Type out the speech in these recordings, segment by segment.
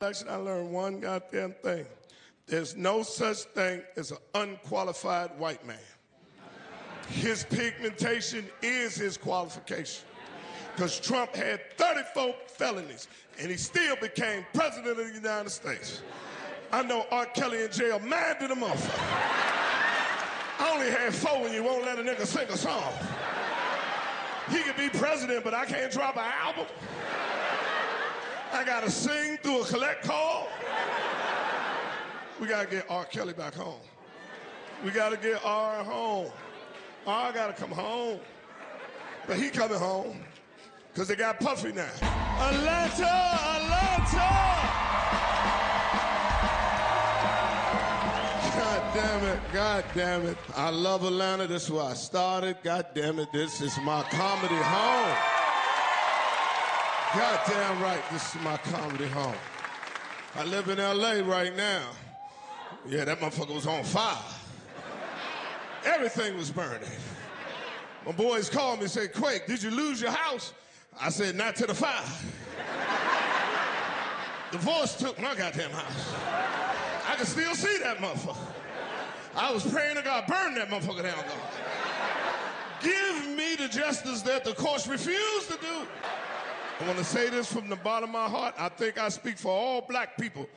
I learned one goddamn thing. There's no such thing as an unqualified white man. His pigmentation is his qualification. Because Trump had 34 felonies, and he still became president of the United States. I know R. Kelly in jail mad to the motherfucker. I only had 4 and you won't let a nigga sing a song. He could be president, but I can't drop an album. I gotta sing through a collect call. We gotta get R. Kelly back home. We gotta get R home. R gotta come home. But he coming home, because they got Puffy now. Atlanta, Atlanta! God damn it, God damn it. I love Atlanta, this is where I started. God damn it, this is my comedy home. God damn right, this is my comedy home. I live in LA right now. Yeah, that motherfucker was on fire. Everything was burning. My boys called me and said, Quake, did you lose your house? I said, not to the fire. Divorce took my goddamn house. I can still see that motherfucker. I was praying to God, burn that motherfucker down, God. Give me the justice that the courts refuse to do. I want to say this from the bottom of my heart. I think I speak for all black people.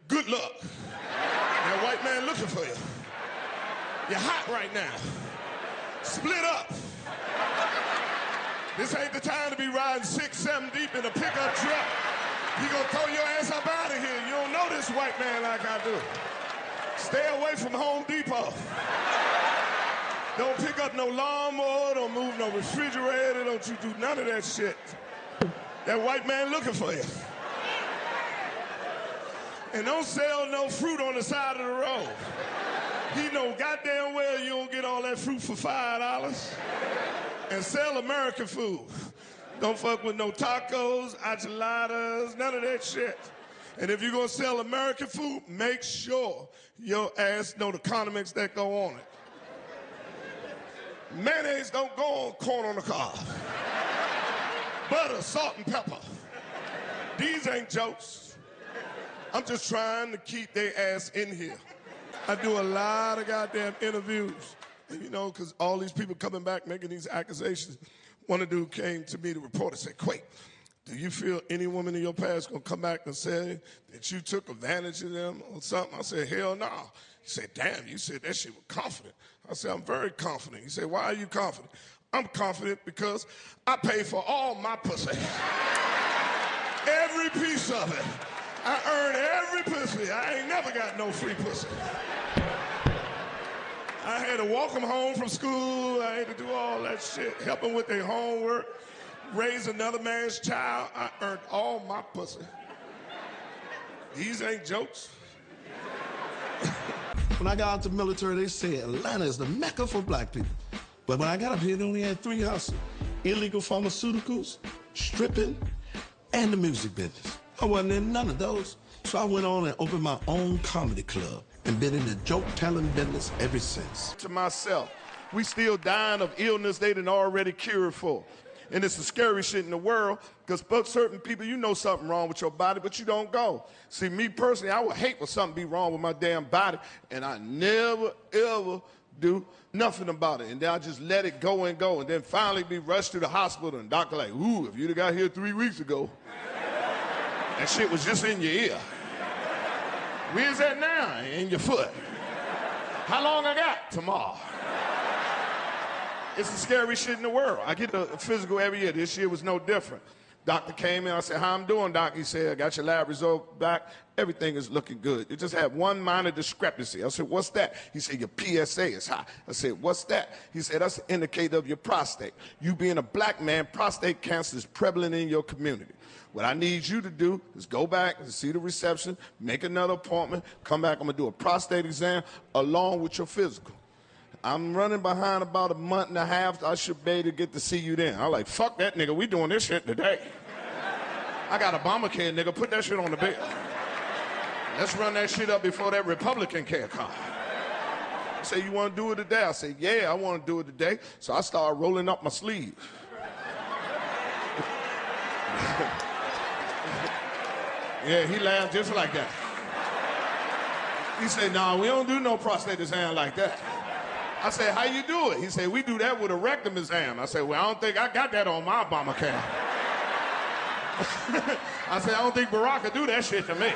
Good luck. That white man looking for you. You're hot right now. Split up. This ain't the time to be riding 6, 7 deep in a pickup truck. He gonna throw your ass up out of here. You don't know this white man like I do. Stay away from Home Depot. Don't pick up no lawnmower, don't move no refrigerator, don't you do none of that shit. That white man looking for you. And don't sell no fruit on the side of the road. He know goddamn well you don't get all that fruit for $5. And sell American food. Don't fuck with no tacos, enchiladas, none of that shit. And if you're gonna sell American food, make sure your ass know the condiments that go on it. Mayonnaise don't go on corn on the cob. Butter, salt, and pepper. These ain't jokes. I'm just trying to keep their ass in here. I do a lot of goddamn interviews, you know, because all these people coming back making these accusations. One dude came to me, the reporter, said, Quake, do you feel any woman in your past gonna come back and say that you took advantage of them or something? I said, hell no. He said, damn, you said that shit with confident. I said, I'm very confident. He said, why are you confident? I'm confident because I pay for all my pussy. Every piece of it. I earn every pussy. I ain't never got no free pussy. I had to walk them home from school. I had to do all that shit, help them with their homework, raise another man's child. I earned all my pussy. These ain't jokes. When I got out the military, they said Atlanta is the mecca for black people. But when I got up here, they only had 3 hustles: illegal pharmaceuticals, stripping, and the music business. I wasn't in none of those. So I went on and opened my own comedy club and been in the joke-telling business ever since. To myself, we still dying of illness they done already cured for. And it's the scary shit in the world, because certain people, you know something wrong with your body, but you don't go. See, me personally, I would hate for something to be wrong with my damn body, and I never, ever do nothing about it. And then I just let it go and go, and then finally be rushed to the hospital, and the doctor like, ooh, if you'd have got here 3 weeks ago, that shit was just in your ear. Where's that now? In your foot. How long I got? Tomorrow. It's the scariest shit in the world. I get a physical every year. This year was no different. Doctor came in, I said, how I'm doing, doc? He said, I got your lab result back. Everything is looking good. You just have one minor discrepancy. I said, what's that? He said, your PSA is high. I said, what's that? He said, that's an indicator of your prostate. You being a black man, prostate cancer is prevalent in your community. What I need you to do is go back and see the reception, make another appointment, come back, I'm gonna do a prostate exam along with your physical. I'm running behind about a month and a half. I should be able to get to see you then. I'm like, fuck that nigga, we doing this shit today. I got Obamacare, nigga, put that shit on the bill. Let's run that shit up before that Republican care comes. I say, you wanna do it today? I say, yeah, I wanna do it today. So I started rolling up my sleeves. Yeah, he laughed just like that. He said, "No, we don't do no prostate exam like that." I said, "How you do it?" He said, "We do that with a rectum exam." I said, "Well, I don't think I got that on my Obamacare." I said, "I don't think Barack could do that shit to me."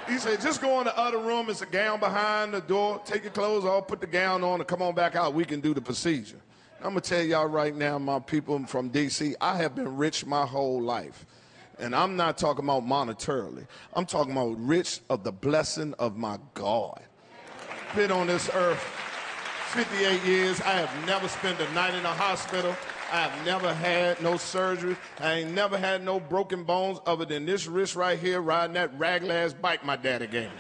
He said, "Just go in the other room. It's a gown behind the door. Take your clothes off, put the gown on, and come on back out. We can do the procedure." I'm going to tell y'all right now, my people from D.C., I have been rich my whole life. And I'm not talking about monetarily. I'm talking about rich of the blessing of my God. Been on this earth 58 years. I have never spent a night in a hospital. I have never had no surgery. I ain't never had no broken bones other than this wrist right here riding that raglass bike my daddy gave me.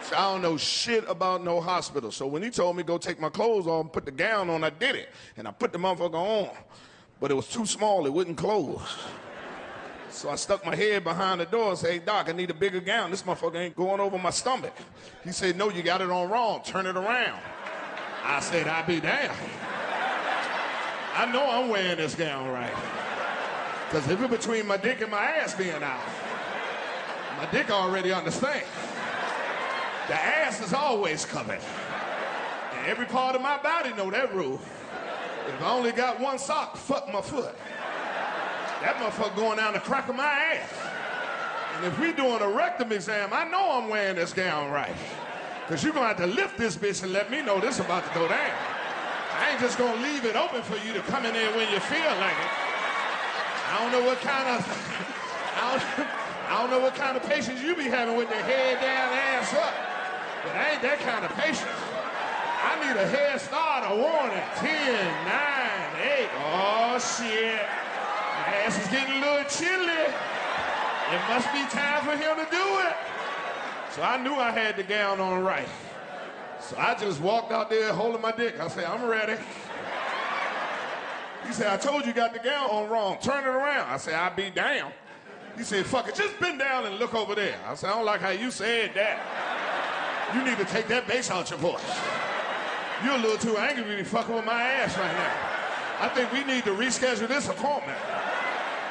So I don't know shit about no hospital. So when he told me go take my clothes off and put the gown on, I did it. And I put the motherfucker on. But it was too small, it wouldn't close. So I stuck my head behind the door and said, "Hey, Doc, I need a bigger gown. This motherfucker ain't going over my stomach." He said, "No, you got it on wrong. Turn it around." I said, "I'll be damned. I know I'm wearing this gown right. Because if it's between my dick and my ass being out, my dick already understands. The ass is always covered. And every part of my body know that rule. If I only got one sock, fuck my foot. That motherfucker going down the crack of my ass. And if we doing a rectum exam, I know I'm wearing this gown right. Because you're going to have to lift this bitch and let me know this about to go down. I ain't just going to leave it open for you to come in there when you feel like it. I don't know what kind of... I don't know what kind of patience you be having with their head down, ass up. But I ain't that kind of patient. I need a head start, a warning. 10, 9, 8. Oh, shit. My ass is getting a little chilly. It must be time for him to do it. So I knew I had the gown on right. So I just walked out there holding my dick. I said, "I'm ready." He said, "I told you got the gown on wrong. Turn it around." I said, "I'll be down." He said, "Fuck it, just bend down and look over there." I said, "I don't like how you said that. You need to take that bass out your voice. You're a little too angry to be fucking with my ass right now. I think we need to reschedule this appointment.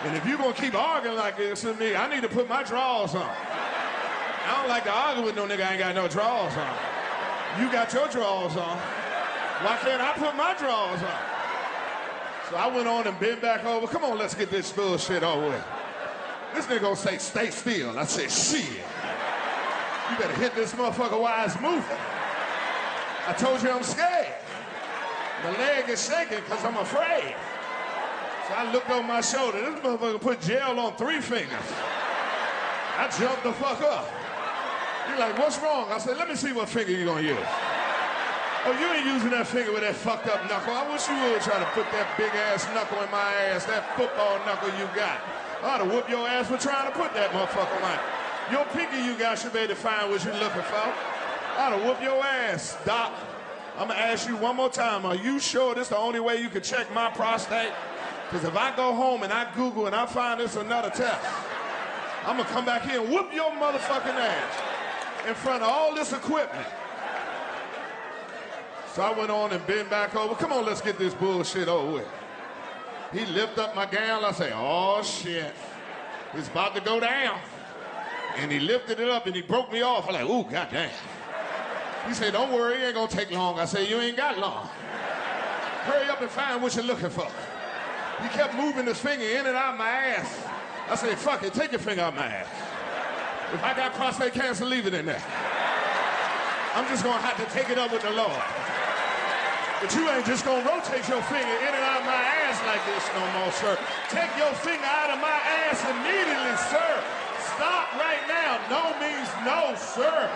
And if you're going to keep arguing like this with me, I need to put my drawers on. I don't like to argue with no nigga I ain't got no drawers on. You got your drawers on. Why can't I put my drawers on?" So I went on and bent back over. "Come on, let's get this bullshit over with." This nigga gonna say, "Stay still." I said, "Shit. You better hit this motherfucker while it's moving. I told you I'm scared. My leg is shaking because I'm afraid." So I looked over my shoulder. This motherfucker put gel on 3 fingers. I jumped the fuck up. He's like, "What's wrong?" I said, "Let me see what finger you're gonna use." "Oh, you ain't using that finger with that fucked up knuckle. I wish you would try to put that big ass knuckle in my ass, that football knuckle you got. I ought to whoop your ass for trying to put that motherfucker on mine. Your pinky you got should be able to find what you're looking for. I ought to whoop your ass, Doc. I'm gonna ask you one more time. Are you sure this the only way you can check my prostate? Because if I go home and I Google and I find this another test, I'm gonna come back here and whoop your motherfucking ass in front of all this equipment." So I went on and bent back over. "Come on, let's get this bullshit over with." He lifted up my gown. I say, "Oh, shit. It's about to go down." And he lifted it up and he broke me off. I'm like, "Ooh, goddamn." He said, "Don't worry, it ain't gonna take long." I said, "You ain't got long. Hurry up and find what you're looking for." He kept moving his finger in and out my ass. I said, "Fuck it, take your finger out my ass. If I got prostate cancer, leave it in there. I'm just gonna have to take it up with the Lord. But you ain't just gonna rotate your finger in and out of my ass like this no more, sir. Take your finger out of my ass immediately, sir. Stop right now. No means no, sir."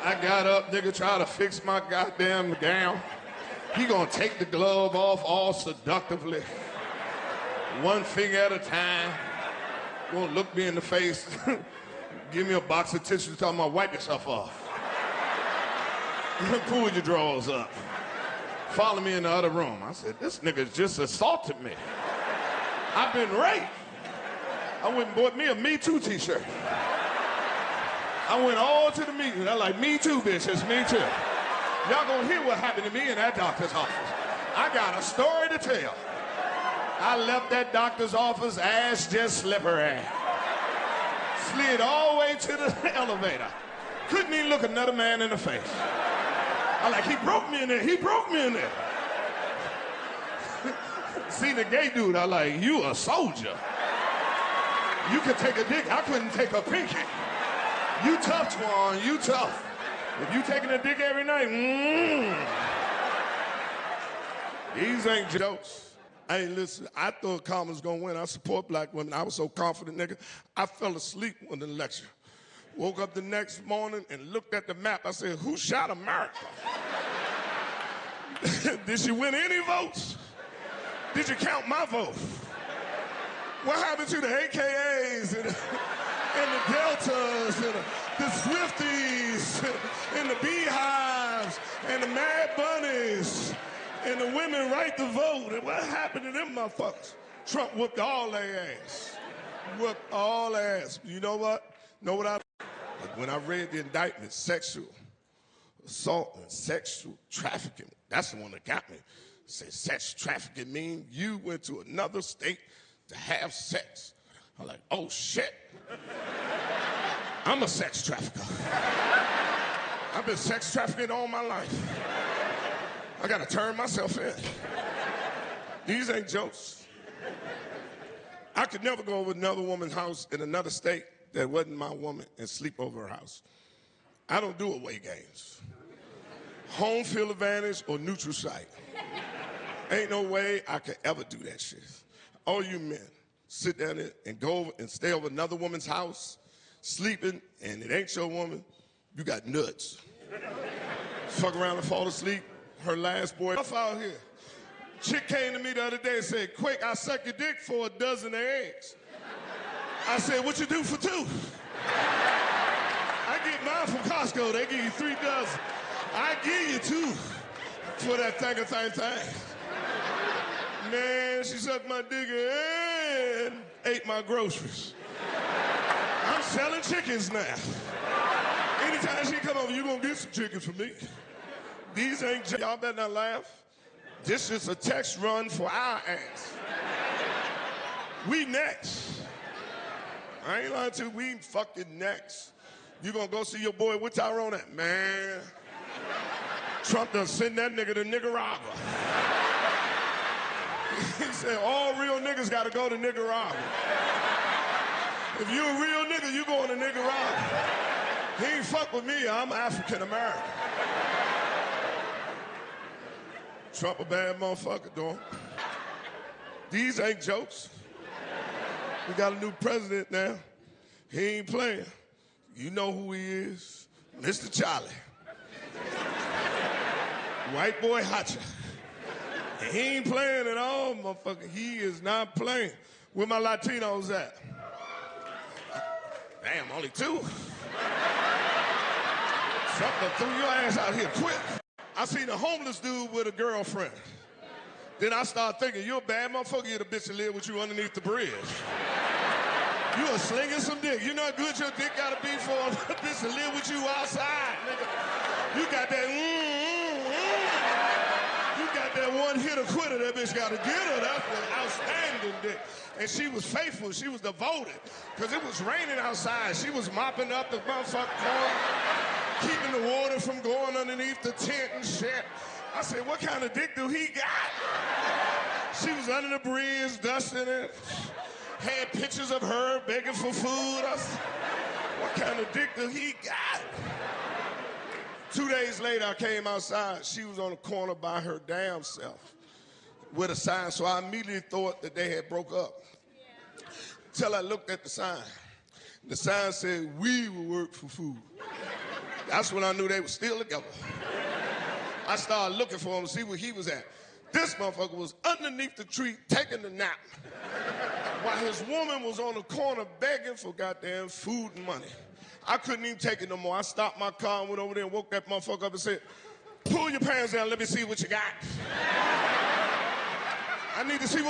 I got up, nigga, try to fix my goddamn gown. He gonna take the glove off all seductively. One finger at a time. Gonna look me in the face. Give me a box of tissues, tell me, "Wipe yourself off. Pull your drawers up. Follow me in the other room." I said, "This nigga just assaulted me. I've been raped." I went and bought me a Me Too t-shirt. I went all to the meeting. They're like, me too, bitch. It's me too. Y'all gonna hear what happened to me in that doctor's office. I got a story to tell. I left that doctor's office, ass just slippery. Slid all the way to the elevator. Couldn't even look another man in the face. I like, he broke me in there. He broke me in there. See the gay dude, I like, you a soldier. You could take a dick. I couldn't take a pinky. You tough, Twan. You tough. If you taking a dick every night, These ain't jokes. Hey, listen, I thought Kamala's gonna win. I support black women. I was so confident, nigga. I fell asleep on the lecture. Woke up the next morning and looked at the map. I said, who shot America? Did she win any votes? Did you count my vote? What happened to the AKAs and the Deltas and the Swifties and the Beehives and the Mad Bunnies and the women right to vote? And what happened to them motherfuckers? Trump whooped all their ass. Whooped all their ass. You know what? When I read the indictment, sexual assault and sexual trafficking, that's the one that got me. Say sex trafficking mean you went to another state to have sex. I'm like, oh shit. I'm a sex trafficker. I've been sex trafficking all my life. I gotta turn myself in. These ain't jokes. I could never go over another woman's house in another state that wasn't my woman and sleep over her house. I don't do away games. Home field advantage or neutral site. Ain't no way I could ever do that shit. All you men, sit down there and go over and stay over another woman's house, sleeping, and it ain't your woman, you got nuts. Fuck around and fall asleep, her last boy. Off out here. Chick came to me the other day and said, quick, I suck your dick for a dozen of eggs. I said, what you do for two? I get mine from Costco, they give you 3 dozen. I give you 2 for that thing. Man, she sucked my dick and ate my groceries. I'm selling chickens now. Anytime she come over, you gonna get some chickens from me. These ain't, y'all better not laugh. This is a text run for our ass. We next. I ain't lying to you, we fucking next. You gonna go see your boy, what Tyrone at? Man, Trump done send that nigga to Nicaragua. He said, all real niggas gotta go to Nicaragua. If you a real nigga, you going to Nicaragua. He ain't fuck with me, I'm African American. Trump a bad motherfucker, dog. These ain't jokes. We got a new president now. He ain't playing. You know who he is, Mr. Charlie. White boy Hacha. He ain't playing at all, motherfucker. He is not playing. Where my Latinos at? Damn, only 2. Something threw your ass out here quick. I seen a homeless dude with a girlfriend. Then I started thinking, you a bad motherfucker, you're the bitch that live with you underneath the bridge. You are slinging some dick. You know how good your dick gotta be for a bitch to live with you outside, nigga. You got that You got that one hitter quitter that bitch gotta get her. That's an outstanding dick. And she was faithful, she was devoted. Cause it was raining outside. She was mopping up the motherfucker, keeping the water from going underneath the tent and shit. I said, what kind of dick do he got? She was under the bridge, dusting it. Had pictures of her begging for food. I said, what kind of dick do he got? 2 days later, I came outside. She was on the corner by her damn self with a sign, so I immediately thought that they had broke up. Till I looked at the sign. The sign said, we will work for food. That's when I knew they were still together. I started looking for him to see where he was at. This motherfucker was underneath the tree taking a nap while his woman was on the corner begging for goddamn food and money. I couldn't even take it no more. I stopped my car and went over there and woke that motherfucker up and said, pull your pants down, let me see what you got. I need to see what